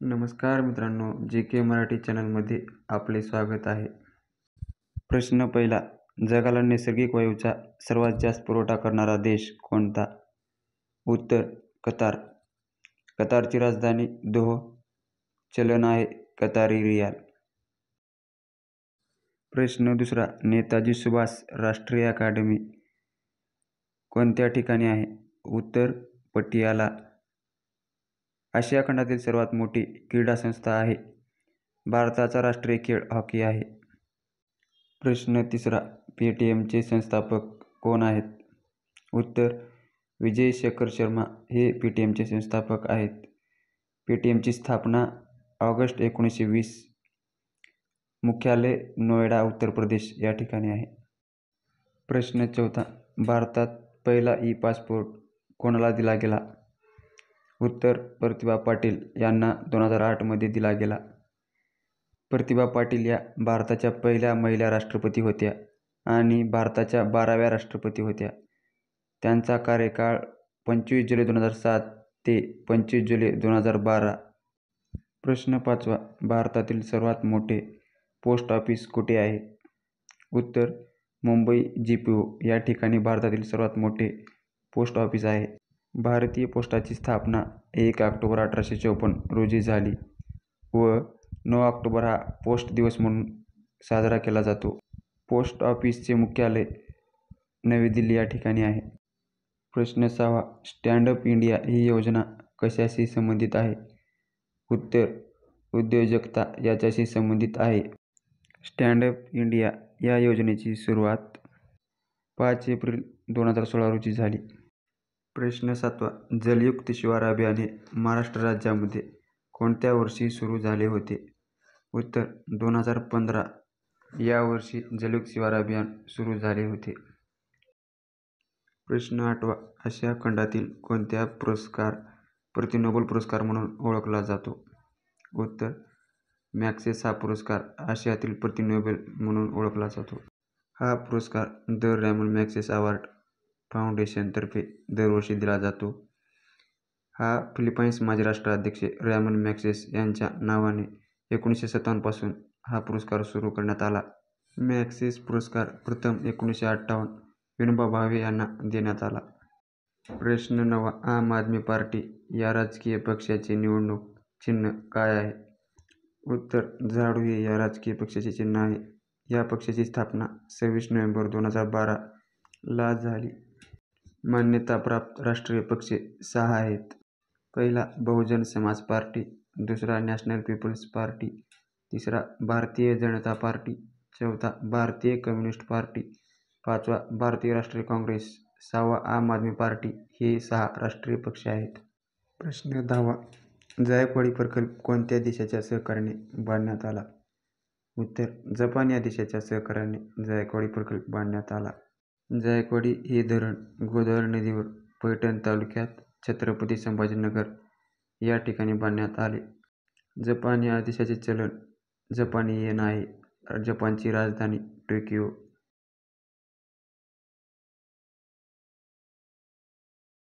नमस्कार मित्रांनो, जी के मराठी चॅनलमध्ये आपले स्वागत आहे. प्रश्न पहिला, जगाला नैसर्गिक वायूचा सर्वात जास्त पुरवठा करणारा देश कोणता? उत्तर, कतार. कतारची राजधानी दोहा. चलन आहे कतारी रियाल. प्रश्न दुसरा, नेताजी सुभाष राष्ट्रीय अकादमी कोणत्या ठिकाणी आहे? उत्तर, पटियाला. आशिया खंडातील सर्वात मोठी क्रीडा संस्था आहे. भारताचा राष्ट्रीय खेळ हॉकी आहे. प्रश्न तिसरा, पेटीएमचे संस्थापक कोण आहेत? उत्तर, विजय शेखर शर्मा हे पेटीएमचे संस्थापक आहेत. पेटीएमची स्थापना ऑगस्ट 1920. मुख्यालय नोएडा, उत्तर प्रदेश या ठिकाणी आहे. प्रश्न चौथा, भारतात पहिला ई-पासपोर्ट कोणाला दिला गेला? उत्तर, प्रतिभा पाटील यांना 2008 मध्ये दिला गेला. प्रतिभा पाटील या भारताच्या पहिल्या महिला राष्ट्रपती होत्या आणि भारताच्या 12व्या राष्ट्रपती होत्या. त्यांचा कार्यकाळ 25 जुलै 2007 ते 25 जुलै 2012. प्रश्न पाचवा, भारतातील सर्वात मोठे पोस्ट ऑफिस कुठे आहे? उत्तर, मुंबई GPO या ठिकाणी भारतातील सर्वात मोठे पोस्ट ऑफिस आहे. भारतीय पोस्टाची स्थापना 1 ऑक्टोबर 1854 रोजी झाली व 9 ऑक्टोबर हा पोस्ट दिवस म्हणून साजरा केला जातो. पोस्ट ऑफिसचे मुख्यालय नवी दिल्ली या ठिकाणी आहे. प्रश्न सहावा, स्टँड अप इंडिया ही योजना कशाशी संबंधित आहे? उत्तर, उद्योजकता याच्याशी संबंधित आहे. स्टँड अप इंडिया या योजनेची सुरुवात 5 एप्रिल 2016 रोजी झाली. प्रश्न सातवा, जलयुक्त शिवार अभियान हे महाराष्ट्र राज्यामध्ये कोणत्या वर्षी सुरू झाले होते? उत्तर, 2015 या वर्षी जलयुक्त शिवार अभियान सुरू झाले होते. प्रश्न आठवा, आशिया खंडातील कोणत्या पुरस्कार प्रति-नोबेल पुरस्कार म्हणून ओळखला जातो? उत्तर, मॅग्सेस हा पुरस्कार आशियातील प्रति-नोबेल म्हणून ओळखला जातो. हा पुरस्कार द रॅमन मॅग्सेस अवॉर्ड फाउंडेशन तर्फे दरवर्षी दिला जातो. हा फिलिपाईन्स माजी राष्ट्राध्यक्ष रॅमन मॅग्सेस यांच्या नावाने 1957 पासून हा पुरस्कार सुरू करण्यात आला. मॅग्सेस पुरस्कार प्रथम 1958 विनोबा भावे यांना देण्यात आला. प्रश्न नववा, आम आदमी पार्टी या राजकीय पक्षाचे निवडणूक चिन्ह काय आहे? उत्तर, झाडू हे या राजकीय पक्षाचे चिन्ह आहे. या पक्षाची स्थापना 26 नोव्हेंबर 2012 ला झाली. मान्यताप्राप्त राष्ट्रीय पक्ष 6 आहेत. पहिला बहुजन समाज पार्टी, दुसरा नॅशनल पीपल्स पार्टी, तिसरा भारतीय जनता पार्टी, चौथा भारतीय कम्युनिस्ट पार्टी, पाचवा भारतीय राष्ट्रीय काँग्रेस, सहावा आम आदमी पार्टी. हे 6 राष्ट्रीय पक्ष आहेत. प्रश्न 10वा, जायकवाडी प्रकल्प कोणत्या देशाच्या सहकार्याने बांधण्यात आला? उत्तर, जपान या देशाच्या सहकार्याने जायकवाडी प्रकल्प बांधण्यात आला. जायकवाडी हे धरण गोदावरी नदीवर पैठण तालुक्यात छत्रपती संभाजीनगर या ठिकाणी बांधण्यात आले. जपान या देशाचे चलन जपानी येन आहे. जपानची राजधानी टोकियो